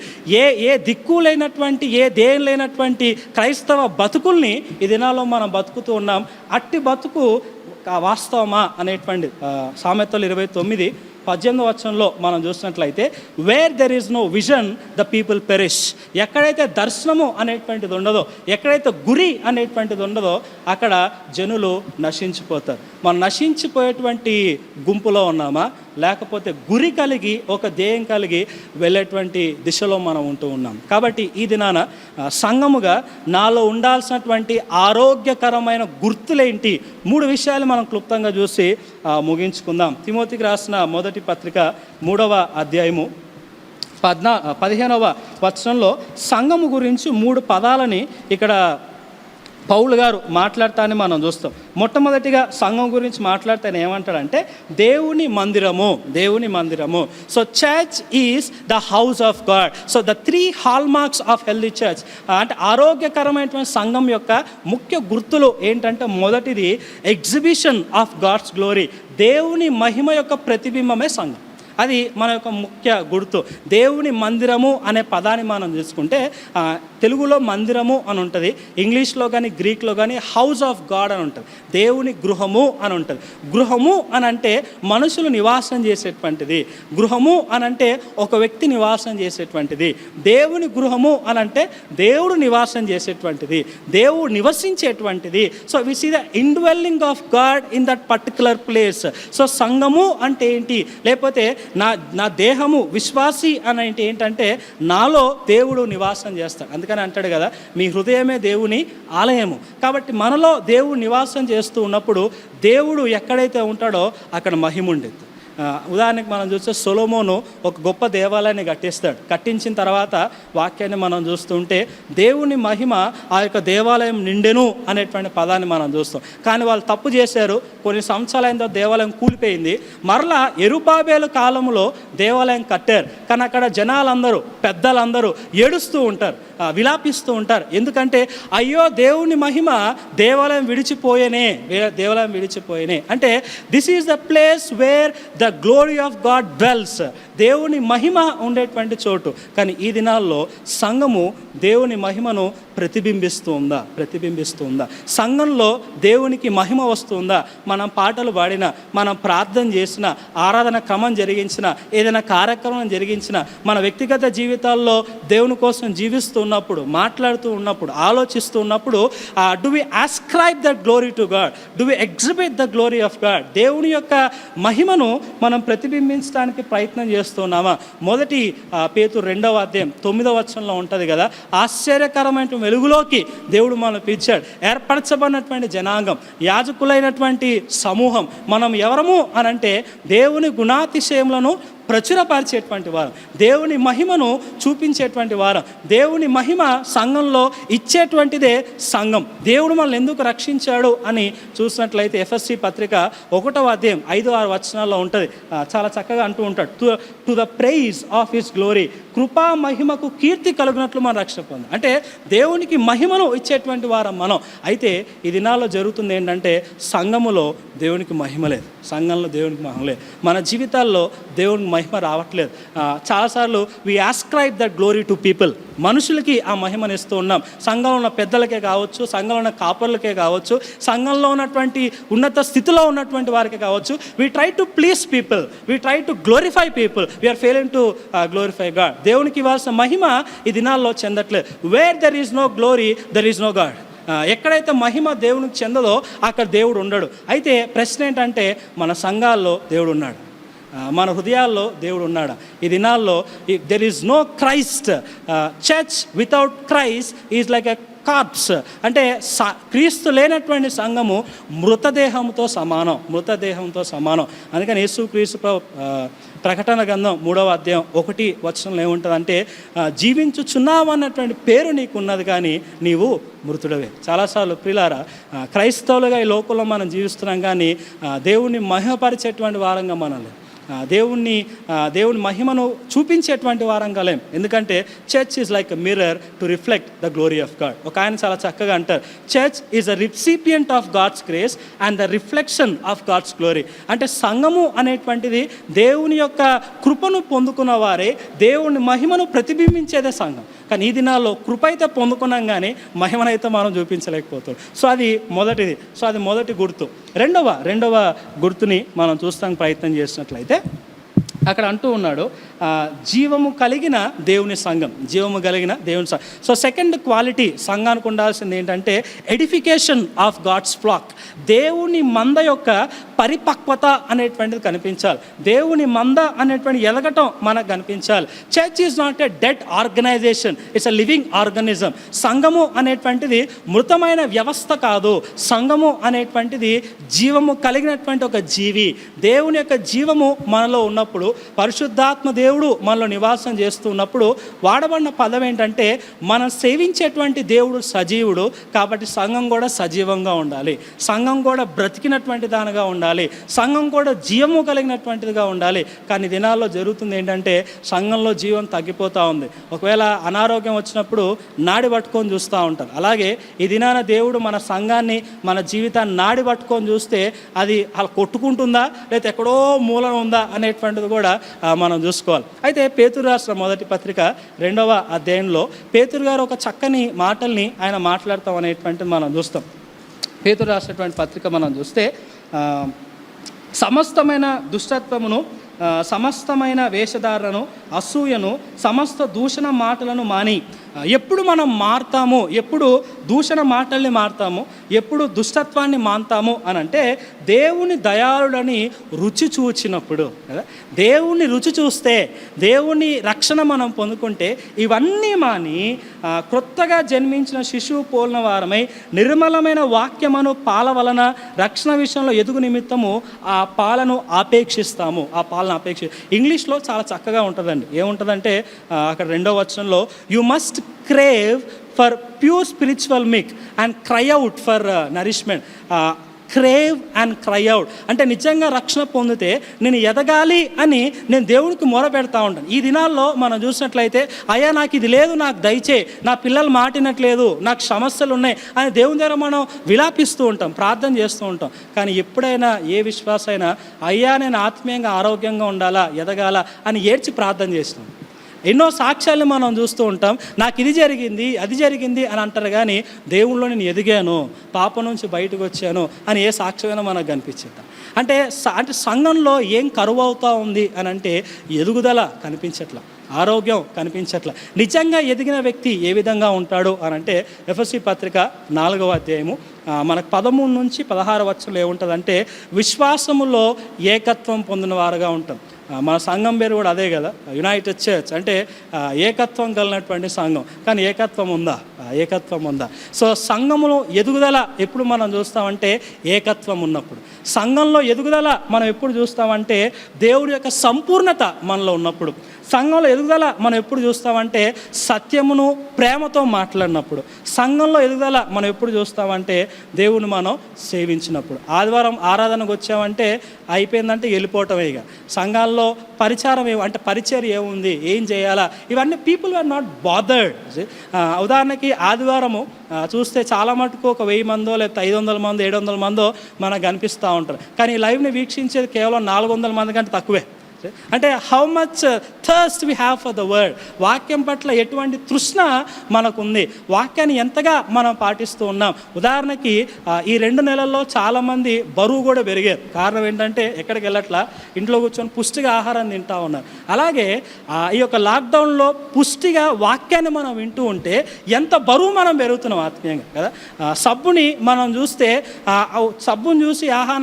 Speaker 1: ఏ దిక్కు లేనటువంటి, ఏ ధ్యేయం లేనటువంటి క్రైస్తవ బతుకుల్ని ఈ దినాల్లో మనం బతుకుతూ ఉన్నాం. అట్టి బతుకు వాస్తవమా అనేటువంటి సామెతలు 29:18 వచనంలో మనం చూసినట్లయితే, where there is no vision the people perish. ఎక్కడైతే దర్శనము అనేటువంటిది ఉండదో, ఎక్కడైతే గురి అనేటువంటిది ఉండదో అక్కడ జనులు నశించిపోతారు. మనం నశించిపోయేటువంటి గుంపులో ఉన్నామా, లేకపోతే గురి కలిగి ఒక ధ్యేయం కలిగి వెళ్ళేటువంటి దిశలో మనం ఉంటూ ఉన్నాం? కాబట్టి ఈ దినాన సంఘముగా నాలో ఉండాల్సినటువంటి ఆరోగ్యకరమైన గుర్తులేంటి, 3 విషయాలు మనం క్లుప్తంగా చూసి ముగించుకుందాం. తిమోతికి రాసిన మొదటి పత్రిక 3వ అధ్యాయము 15వ వచనంలో సంఘము గురించి 3 పదాలని ఇక్కడ పౌలు గారు మాట్లాడతానని మనం చూస్తాం. మొట్టమొదటిగా సంఘం గురించి మాట్లాడితే ఏమంటాడంటే దేవుని మందిరము. So church is the house of God. So the 3 hallmarks of healthy church, అంటే ఆరోగ్యకరమైనటువంటి సంఘం యొక్క ముఖ్య గుర్తులు ఏంటంటే, మొదటిది ఎగ్జిబిషన్ ఆఫ్ గాడ్స్ గ్లోరీ, దేవుని మహిమ యొక్క ప్రతిబింబమే సంఘం. అది మన యొక్క ముఖ్య గుర్తు. దేవుని మందిరము అనే పదాన్ని మనం చూసుకుంటే తెలుగులో మందిరము అని ఉంటుంది, ఇంగ్లీష్లో కానీ గ్రీక్లో కానీ హౌస్ ఆఫ్ గాడ్ అని ఉంటుంది, దేవుని గృహము అని ఉంటుంది. గృహము అని అంటే మనుషులు నివాసం చేసేటువంటిది, గృహము అని అంటే ఒక వ్యక్తి నివాసం చేసేటువంటిది. దేవుని గృహము అని అంటే దేవుడు నివాసం చేసేటువంటిది, దేవుడు నివసించేటువంటిది. So we see the indwelling of God in that particular place. So సంఘము అంటే ఏంటి, లేకపోతే నా దేహము విశ్వాసి అని ఏంటంటే నాలో దేవుడు నివాసం చేస్తాడు. అందుకని అంటాడు కదా, మీ హృదయమే దేవుని ఆలయము. కాబట్టి మనలో దేవుడు నివాసం చేస్తూ ఉన్నప్పుడు దేవుడు ఎక్కడైతే ఉంటాడో అక్కడ మహిమ ఉండేది. ఉదాహరణకి మనం చూస్తే సొలొమోను ఒక గొప్ప దేవాలయాన్ని కట్టిస్తాడు. కట్టించిన తర్వాత వాక్యాన్ని మనం చూస్తుంటే దేవుని మహిమ ఆ యొక్క దేవాలయం నిండెను అనేటువంటి పదాన్ని మనం చూస్తాం. కానీ వాళ్ళు తప్పు చేశారు. కొన్ని సంవత్సరాలైన తర్వాత దేవాలయం కూలిపోయింది. మరలా యెరుబాబేలు కాలంలో దేవాలయం కట్టారు. కానీ అక్కడ జనాలందరూ పెద్దలందరూ ఏడుస్తూ ఉంటారు, విలాపిస్తూ ఉంటారు. ఎందుకంటే అయ్యో దేవుని మహిమ దేవాలయం విడిచిపోయేనే అంటే this is the place where the glory of God dwells. దేవుని మహిమ ఉండేటువంటి చోటు. కానీ ఈ దినాల్లో సంఘము దేవుని మహిమను ప్రతిబింబిస్తూ ఉందా? సంఘంలో దేవునికి మహిమ వస్తుందా? మనం పాటలు పాడినా, మనం ప్రార్థన చేసిన, ఆరాధన క్రమం జరిగించిన, ఏదైనా కార్యక్రమం జరిగించిన, మన వ్యక్తిగత జీవితాల్లో దేవుని కోసం జీవిస్తూ ఉన్నప్పుడు, మాట్లాడుతూ ఉన్నప్పుడు, ఆలోచిస్తూ ఉన్నప్పుడు do we ascribe that glory to God? Do we exhibit the glory of God? దేవుని యొక్క మహిమను మనం ప్రతిబింబించడానికి ప్రయత్నం చేస్తున్నామా? మొదటి పేతురు 2వ అధ్యాయం 9వ వచనంలో ఉంటుంది కదా, ఆశ్చర్యకరమైన వెలుగులోకి దేవుడు మనం పిలిచాడు. ఏర్పరచబడినటువంటి జనాంగం, యాజకులైనటువంటి సమూహం. మనం ఎవరము అనంటే దేవుని గుణాతిశయములను ప్రచురపరిచేటువంటి వారం, దేవుని మహిమను చూపించేటువంటి వారం. దేవుని మహిమ సంఘంలో ఇచ్చేటువంటిదే సంఘం. దేవుడు మనల్ని ఎందుకు రక్షించాడు అని చూసినట్లయితే ఎఫెసీ పత్రిక 1వ అధ్యాయం 5-6 వచనాల్లో ఉంటుంది. చాలా చక్కగా అంటూ ఉంటాడు, to the praise of his glory, కృపా మహిమకు కీర్తి కలుగునట్లు మనం రక్షణ పొందాం. అంటే దేవునికి మహిమను ఇచ్చేటువంటి వారం మనం. అయితే ఈ దినాల్లో జరుగుతుంది ఏంటంటే సంఘములో దేవునికి మహిమ లేదు, సంఘంలో దేవునికి మహిమ లేదు, మన జీవితాల్లో దేవునికి మహిమ రావట్లేదు. చాలాసార్లు we ascribe that glory to people. మనుషులకి ఆ మహిమను ఇస్తూ ఉన్నాం. సంఘంలో ఉన్న పెద్దలకే కావచ్చు, సంఘంలో ఉన్న కాపర్లకే కావచ్చు, సంఘంలో ఉన్నటువంటి ఉన్నత స్థితిలో ఉన్నటువంటి వారికి కావచ్చు. We try to please people, we try to glorify people, we are failing to glorify God. దేవునికి ఇవ్వాల్సిన మహిమ ఈ దినాల్లో చెందట్లేదు. Where there is no glory there is no God. ఎక్కడైతే మహిమ దేవునికి చెందదో అక్కడ దేవుడు ఉండడు. అయితే ప్రశ్న ఏంటంటే మన సంఘాల్లో దేవుడు ఉన్నాడు, మన హృదయాల్లో దేవుడు ఉన్నాడా? ఈ దినాల్లో there is no Christ. Church without Christ is like a corpse. అంటే క్రీస్తు లేనటువంటి సంఘము మృతదేహంతో సమానం. అందుకని యేసుక్రీస్తు ప్రకటన గ్రంథం 3వ అధ్యాయం 1 వచనంలో ఏముంటుందంటే, జీవించుచున్నావు అన్నటువంటి పేరు నీకు ఉన్నది కానీ నీవు మృతుడవే. చాలాసార్లు ప్రియులారా, క్రైస్తవులుగా ఈ లోకంలో మనం జీవిస్తున్నాం కానీ దేవుని మహిమపరిచేటువంటి వారంగా మనం లేదు. దేవుని మహిమను చూపించేటువంటి వారంగా లేం. ఎందుకంటే church is like a mirror to reflect the glory of God. ఒక ఆయన చాలా చక్కగా అంటారు, church is a recipient of God's grace and the reflection of God's glory. అంటే సంఘము అనేటువంటిది దేవుని యొక్క కృపను పొందుకున్న వారే దేవుని మహిమను ప్రతిబింబించేదే సంఘం. కానీ ఈ దినాల్లో కృప అయితే పొందుకున్నాం కానీ మహిమనైతే మనం చూపించలేకపోతాం. సో అది మొదటిది. సో అది మొదటి గుర్తు. రెండవ గుర్తుని మనం చూస్తానికి ప్రయత్నం చేసినట్లయితే అక్కడ అంటూ ఉన్నాడు, జీవము కలిగిన దేవుని సంఘం, సో సెకండ్ క్వాలిటీ సంఘానికి ఉండాల్సింది ఏంటంటే ఎడిఫికేషన్ ఆఫ్ గాడ్స్ ఫ్లాక్. దేవుని మంద యొక్క పరిపక్వత అనేటువంటిది కనిపించాలి. దేవుని మంద అనేటువంటి ఎదగటం మనకు కనిపించాలి. Church is not a dead organisation, it's a living organism. సంఘము అనేటువంటిది మృతమైన వ్యవస్థ కాదు. సంఘము అనేటువంటిది జీవము కలిగినటువంటి ఒక జీవి. దేవుని యొక్క జీవము మనలో ఉన్నప్పుడు, పరిశుద్ధాత్మ దేవుడు మనలో నివాసం చేస్తున్నప్పుడు వాడబడిన పదం ఏంటంటే, మనం సేవించేటువంటి దేవుడు సజీవుడు కాబట్టి సంఘం కూడా సజీవంగా ఉండాలి, సంఘం కూడా బ్రతికినటువంటి దానిగా ఉండాలి, సంఘం కూడా జీవము కలిగినటువంటిదిగా ఉండాలి. కానీ దినాల్లో జరుగుతుంది ఏంటంటే సంఘంలో జీవం తగ్గిపోతూ ఉంది. ఒకవేళ అనారోగ్యం వచ్చినప్పుడు నాడి పట్టుకొని చూస్తూ ఉంటారు. అలాగే ఈ దినాన దేవుడు మన సంఘాన్ని, మన జీవితాన్ని నాడి పట్టుకొని చూస్తే అది అలా కొట్టుకుంటుందా లేకపోతే ఎక్కడో మూలం ఉందా అనేటువంటిది కూడా మనం చూసుకోవాలి. అయితే పేతురు రాసిన మొదటి పత్రిక 2వ అధ్యాయంలో పేతురు గారు ఒక చక్కని మాటల్ని ఆయన మాట్లాడతాం అనేటువంటిది మనం చూస్తాం. పేతురు రాసినటువంటి పత్రిక మనం చూస్తే, సమస్తమైన దుష్టత్వమును, సమస్తమైన వేషధారణను, అసూయను, సమస్త దూషణ మాటలను మాని ఎప్పుడు మనం మారుతాము, ఎప్పుడు దూషణ మాటల్ని మారుతాము, ఎప్పుడు దుష్టత్వాన్ని మాన్తాము అని అంటే దేవుని దయాళుడని రుచి చూచినప్పుడు కదా. దేవుని రుచి చూస్తే, దేవుని రక్షణ మనం పొందుకుంటే ఇవన్నీ మాని క్రొత్తగా జన్మించిన శిశువు పోలిన వారమై నిర్మలమైన వాక్యమును పాల వలన రక్షణ విషయంలో ఎదుగు నిమిత్తము ఆ పాలను ఆపేక్షిస్తాము. ఆ పాలను ఇంగ్లీష్లో చాలా చక్కగా ఉంటుందండి. ఏముంటుందంటే అక్కడ 2వ వచనంలో you must crave for pure spiritual milk and cry out for nourishment. Crave and cry out అంటే నిజంగా రక్షణ పొందితే నేను ఎదగాలి అని నేను దేవుడికి మొర పెడతా ఉంటాను. ఈ దినాల్లో మనం చూసినట్లయితే అయ్యా నాకు ఇది లేదు, నాకు దయచే, నా పిల్లలు మాటినట్లేదు, నాకు సమస్యలు ఉన్నాయి అని దేవుని దగ్గర మనం విలాపిస్తూ ఉంటాం, ప్రార్థన చేస్తూ ఉంటాం. కానీ ఎప్పుడైనా ఏ విశ్వాసైనా అయ్యా నేను ఆత్మీయంగా ఆరోగ్యంగా ఉండాలా, ఎదగాల అని ఏడ్చి ప్రార్థన చేస్తాం. ఎన్నో సాక్ష్యాలు మనం చూస్తూ ఉంటాం, నాకు ఇది జరిగింది అది జరిగింది అని అంటారు, కానీ దేవుళ్ళో నేను ఎదిగాను, పాపం నుంచి బయటకు వచ్చాను అని ఏ సాక్ష్యమైనా మనకు కనిపించేద్దాం. అంటే సంఘంలో ఏం కరువు అవుతూ ఉంది అని అంటే ఎదుగుదల కనిపించట్లా, ఆరోగ్యం కనిపించట్ల. నిజంగా ఎదిగిన వ్యక్తి ఏ విధంగా ఉంటాడు అని అంటే ఎఫెసీ పత్రిక 4వ అధ్యాయము మనకు 13 నుంచి 16 వచనంలో ఏముంటుందంటే విశ్వాసములో ఏకత్వం పొందిన వారుగా ఉంటాం. మన సంఘం పేరు కూడా అదే కదా, యునైటెడ్ చర్చ్ అంటే ఏకత్వం కలిగినటువంటి సంఘం. కానీ ఏకత్వం ఉందా? సో సంఘములో ఎదుగుదల ఎప్పుడు మనం చూస్తామంటే ఏకత్వం ఉన్నప్పుడు. సంఘంలో ఎదుగుదల మనం ఎప్పుడు చూస్తామంటే దేవుడి యొక్క సంపూర్ణత మనలో ఉన్నప్పుడు. సంఘంలో ఎదుగుదల మనం ఎప్పుడు చూస్తామంటే సత్యమును ప్రేమతో మాట్లాడినప్పుడు. సంఘంలో ఎదుగుదల మనం ఎప్పుడు చూస్తామంటే దేవుని మనం సేవించినప్పుడు. ఆదివారం ఆరాధనకు వచ్చామంటే అయిపోయిందంటే వెళ్ళిపోవటమే. ఇక సంఘాల్లో పరిచారం అంటే పరిచర్య ఏముంది, ఏం చేయాలా, ఇవన్నీ పీపుల్ ఆర్ నాట్ బాదర్డ్. ఉదాహరణకి ఆదివారము చూస్తే చాలా మటుకు ఒక 1000 మందో లేకపోతే 500 మందో 700 మందో మనకు కనిపిస్తూ ఉంటారు. కానీ ఈ లైవ్ని వీక్షించేది కేవలం 400 మంది కంటే తక్కువే. అంటే how much thirst we have for the word. వాక్యం పట్ల ఎటువంటి తృష్ణ మనకుంది, వాక్యాన్ని ఎంతగా మనం పాటిస్తూ ఉన్నాం. ఉదాహరణకి ఈ 2 నెలల్లో చాలామంది బరువు కూడా పెరిగారు. కారణం ఏంటంటే ఎక్కడికి వెళ్ళట్లా, ఇంట్లో కూర్చొని పుష్టిగా ఆహారం తింటూ ఉన్నారు. అలాగే ఈ యొక్క లాక్డౌన్లో పుష్టిగా వాక్యాన్ని మనం వింటూ ఉంటే ఎంత బరువు మనం పెరుగుతున్నాం ఆత్మీయంగా కదా. సబ్బుని మనం చూస్తే సబ్బుని చూసి ఆహా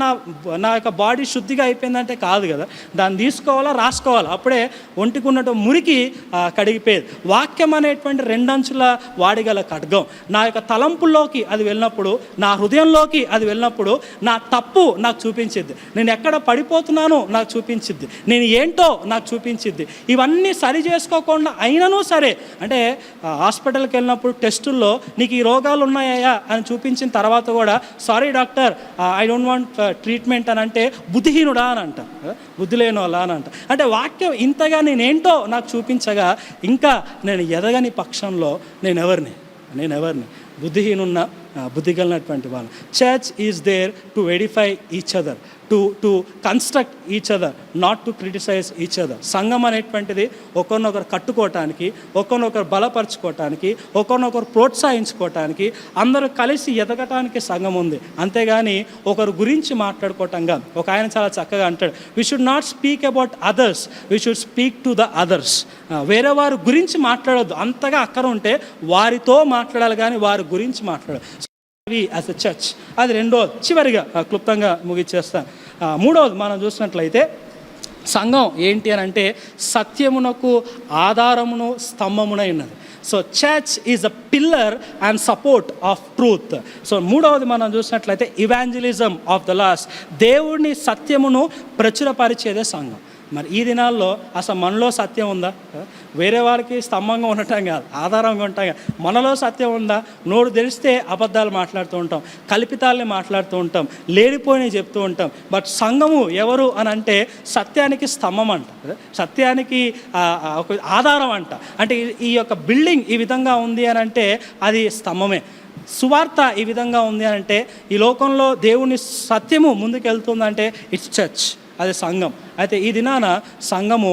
Speaker 1: నా యొక్క బాడీ శుద్ధిగా అయిపోయిందంటే కాదు కదా, దాన్ని రాసుకోవాలి, అప్పుడే ఒంటికున్నట్టు మురికి కడిగిపోయేది. వాక్యం అనేటువంటి 2 అంచుల వాడిగల ఖడ్గం. నా యొక్క తలంపుల్లోకి అది వెళ్ళినప్పుడు, నా హృదయంలోకి అది వెళ్ళినప్పుడు నా తప్పు నాకు చూపించిద్ది, నేను ఎక్కడ పడిపోతున్నానో నాకు చూపించిద్ది, నేను ఏంటో నాకు చూపించిద్ది. ఇవన్నీ సరి చేసుకోకుండా అయినను సరే, అంటే హాస్పిటల్కి వెళ్ళినప్పుడు టెస్టుల్లో నీకు ఈ రోగాలు ఉన్నాయా అని చూపించిన తర్వాత కూడా sorry doctor I don't want treatment అని అంటే బుద్ధిహీనుడా అని అంట, బుద్ధి లేని వాళ్ళ అని అంట. అంటే వాక్యం ఇంతగా నేనేంటో నాకు చూపించగా ఇంకా నేను ఎదగని పక్షంలో నేను ఎవరిని బుద్ధిహీనున్న బుద్ధి కలిగినటువంటి వాళ్ళు. Church is there to edify each other, to construct each other, not to criticise each other. సంఘం అనేటువంటిది ఒకరినొకరు కట్టుకోవటానికి, ఒకరినొకరు బలపరచుకోవటానికి, ఒకరినొకరు ప్రోత్సహించుకోవటానికి, అందరూ కలిసి ఎదగటానికి సంఘం ఉంది. అంతేగాని ఒకరు గురించి మాట్లాడుకోవటంగా. ఒక ఆయన చాలా చక్కగా అంటాడు, we should not speak about others, we should speak to the others. వేరే వారి గురించి మాట్లాడొద్దు, అంతగా అక్కర ఉంటే వారితో మాట్లాడాలి కానీ వారి గురించి మాట్లాడదు. As a church. అది 2వది. చివరిగా క్లుప్తంగా ముగిచ్చేస్తాను. 3వది మనం చూసినట్లయితే సంఘం ఏంటి అని అంటే సత్యమునకు ఆధారమును స్తంభమునై ఉన్నది. So church is a pillar and support of truth. So 3వది మనం చూసినట్లయితే ఇవాంజలిజం ఆఫ్ ద లాస్ట్. దేవుడిని సత్యమును ప్రచురపరిచేదే సంఘం. మరి ఈ దినాల్లో అసలు మనలో సత్యం ఉందా? వేరే వారికి స్తంభంగా ఉండటం కాదు, ఆధారంగా ఉంటాం కాదు, మనలో సత్యం ఉందా? నోరు తెరిస్తే అబద్ధాలు మాట్లాడుతూ ఉంటాం, కల్పితాలని మాట్లాడుతూ ఉంటాం, లేనిపోయినవి చెప్తూ ఉంటాం. బట్ సంఘము ఎవరు అని అంటే సత్యానికి స్తంభం అంట, సత్యానికి ఒక ఆధారం అంట. అంటే ఈ యొక్క బిల్డింగ్ ఈ విధంగా ఉంది అని అంటే అది స్తంభమే. సువార్త ఈ విధంగా ఉంది అని అంటే, ఈ లోకంలో దేవుని సత్యము ముందుకెళ్తుందంటే ఇట్స్ చర్చ్, అది సంఘం. అయితే ఈ దినాన సంఘము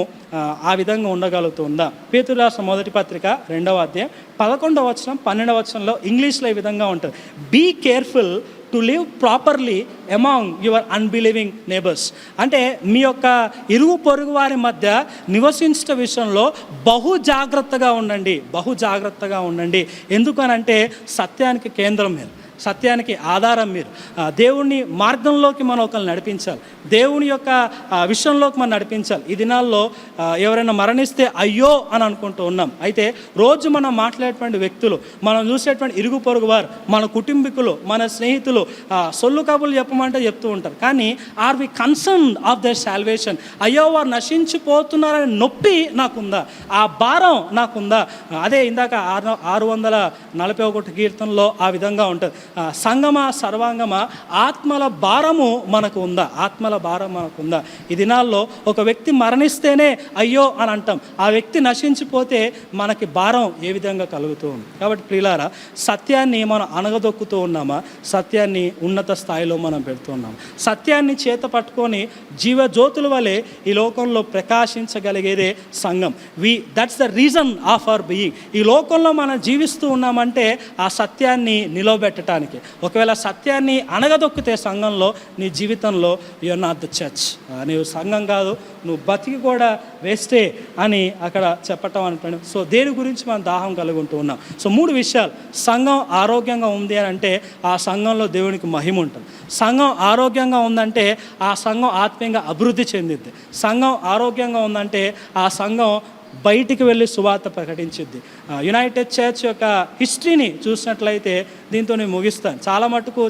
Speaker 1: ఆ విధంగా ఉండగలుగుతుందా? పేతురు రాసిన 1వ పత్రిక 2వ అధ్యాయం 11వ వచనం 12వ వచనంలో ఇంగ్లీష్లో ఈ విధంగా ఉంటుంది, be careful to live properly among your unbelieving neighbours. అంటే మీ యొక్క ఇరుగు పొరుగు వారి మధ్య నివసించే విషయంలో బహు జాగ్రత్తగా ఉండండి. ఎందుకనంటే సత్యానికి కేంద్రం మీరు, సత్యానికి ఆధారం మీరు. దేవుని మార్గంలోకి మనం ఒకరిని నడిపించాలి, దేవుని యొక్క విషయంలోకి మనం నడిపించాలి. ఈ దినాల్లో ఎవరైనా మరణిస్తే అయ్యో అని అనుకుంటూ ఉన్నాం. అయితే రోజు మనం మాట్లాడేటువంటి వ్యక్తులు, మనం చూసేటువంటి ఇరుగు పొరుగు వారు, మన కుటుంబీకులు, మన స్నేహితులు సొల్లు కబుర్లు చెప్పమంటే చెప్తూ ఉంటారు. కానీ are we concern of their salvation? అయ్యో వారు నశించిపోతున్నారని నొప్పి నాకుందా, ఆ భారం నాకుందా? అదే ఇందాక 641 కీర్తనలో ఆ విధంగా ఉంటుంది. సంగమ సర్వాంగమ ఆత్మల భారము మనకు ఉందా? ఈ దినాల్లో ఒక వ్యక్తి మరణిస్తేనే అయ్యో అని అంటాం, ఆ వ్యక్తి నశించిపోతే మనకి భారం ఏ విధంగా కలుగుతూ ఉంది? కాబట్టి ప్రియులారా, సత్యాన్ని మనం అనగదొక్కుతూ ఉన్నామా? సత్యాన్ని ఉన్నత స్థాయిలో మనం పెడుతూ ఉన్నాం. సత్యాన్ని చేత పట్టుకొని జీవజ్యోతుల వలె ఈ లోకంలో ప్రకాశించగలిగేదే సంఘం. That's the reason of our being. ఈ లోకంలో మనం జీవిస్తూ ఉన్నామంటే ఆ సత్యాన్ని నిలవబెట్టడానికి. ఒకవేళ సత్యాన్ని అనగదొక్కితే సంఘంలో, నీ జీవితంలో you are not the church. నీవు సంఘం కాదు, నువ్వు బతికి కూడా వేస్టే అని అక్కడ చెప్పటం అంటాడు. సో దేని గురించి మనం దాహం కలిగి ఉంటూ ఉన్నాం. సో 3 విషయాలు. సంఘం ఆరోగ్యంగా ఉంది అని అంటే ఆ సంఘంలో దేవునికి మహిమ ఉంటుంది. సంఘం ఆరోగ్యంగా ఉందంటే ఆ సంఘం ఆత్మీయంగా అభివృద్ధి చెందిద్ది. సంఘం ఆరోగ్యంగా ఉందంటే ఆ సంఘం బయటికి వెళ్ళి సువార్త ప్రకటించిద్ది. యునైటెడ్ చర్చ్ యొక్క హిస్టరీని చూసినట్లయితే దీంతో నేను ముగిస్తాను. చాలా మటుకు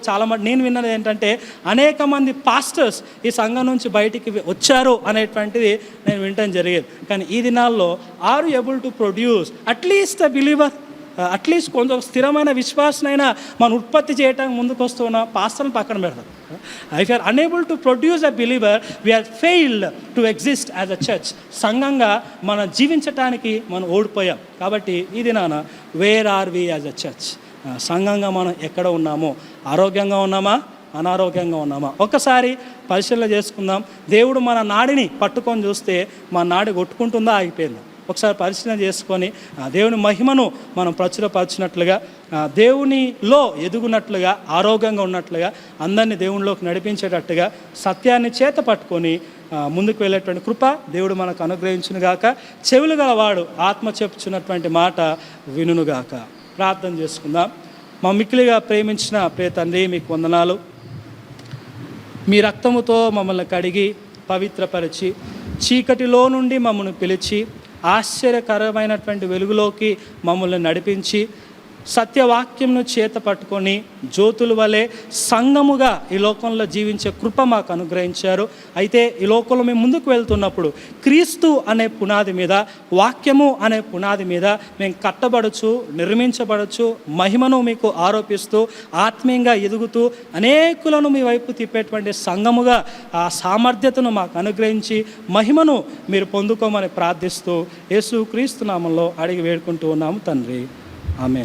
Speaker 1: నేను విన్నది ఏంటంటే అనేక మంది పాస్టర్స్ ఈ సంఘం నుంచి బయటికి వచ్చారు అనేటువంటిది నేను వినటం జరిగేది. కానీ ఈ దినాల్లో are you able to produce at least a believer, at least కొంచెం స్థిరమైన విశ్వాసనైనా మనం ఉత్పత్తి చేయడానికి ముందుకు వస్తున్న పాస్టర్ని పక్కన పెడతాం. If you are unable to produce a believer, we are failed to exist as a church. సంఘంగా మనం జీవించటానికి మనం ఓడిపోయాం. కాబట్టి ఈ దినాన where are we as a church? సంఘంగా మనం ఎక్కడ ఉన్నామో? ఆరోగ్యంగా ఉన్నామా, అనారోగ్యంగా ఉన్నామా? ఒక్కసారి పరిశీలన చేసుకుందాం. దేవుడు మన నాడిని పట్టుకొని చూస్తే మన నాడి కొట్టుకుంటుందా, ఆగిపోయిందా? ఒకసారి పరిశీలన చేసుకొని దేవుని మహిమను మనం ప్రచురపరిచినట్లుగా, దేవునిలో ఎదుగునట్లుగా, ఆరోగ్యంగా ఉన్నట్లుగా, అందరినీ దేవునిలోకి నడిపించేటట్టుగా సత్యాన్ని చేత పట్టుకొని ముందుకు వెళ్ళేటువంటి కృప దేవుడు మనకు అనుగ్రహించునుగాక. చెవులు గలవాడు ఆత్మ చెప్పుచున్నటువంటి మాట వినుగాక. ప్రార్థన చేసుకుందాం. మా మిక్కిలిగా ప్రేమించిన ప్రియ తండ్రి, మీకు వందనాలు. మీ రక్తముతో మమ్మల్ని కడిగి పవిత్రపరిచి చీకటిలో నుండి మమ్మల్ని పిలిచి ఆశ్చర్యకరమైనటువంటి వెలుగులోకి మమ్మల్ని నడిపించి సత్యవాక్యంను చేత పట్టుకొని జ్యోతుల వలె సంఘముగా ఈ లోకంలో జీవించే కృప మాకు అనుగ్రహించారు. అయితే ఈ లోకంలో మేము ముందుకు వెళ్తున్నప్పుడు క్రీస్తు అనే పునాది మీద, వాక్యము అనే పునాది మీద మేము కట్టబడచ్చు, నిర్మించబడచ్చు, మహిమను మీకు ఆరోపిస్తూ ఆత్మీయంగా ఎదుగుతూ అనేకులను మీ వైపు తిప్పేటువంటి సంఘముగా ఆ సామర్థ్యతను మాకు అనుగ్రహించి మహిమను మీరు పొందుకోమని ప్రార్థిస్తూ యేసు క్రీస్తు నామంలో అడిగి వేడుకుంటూ ఉన్నాము తండ్రి. ఆమేన్.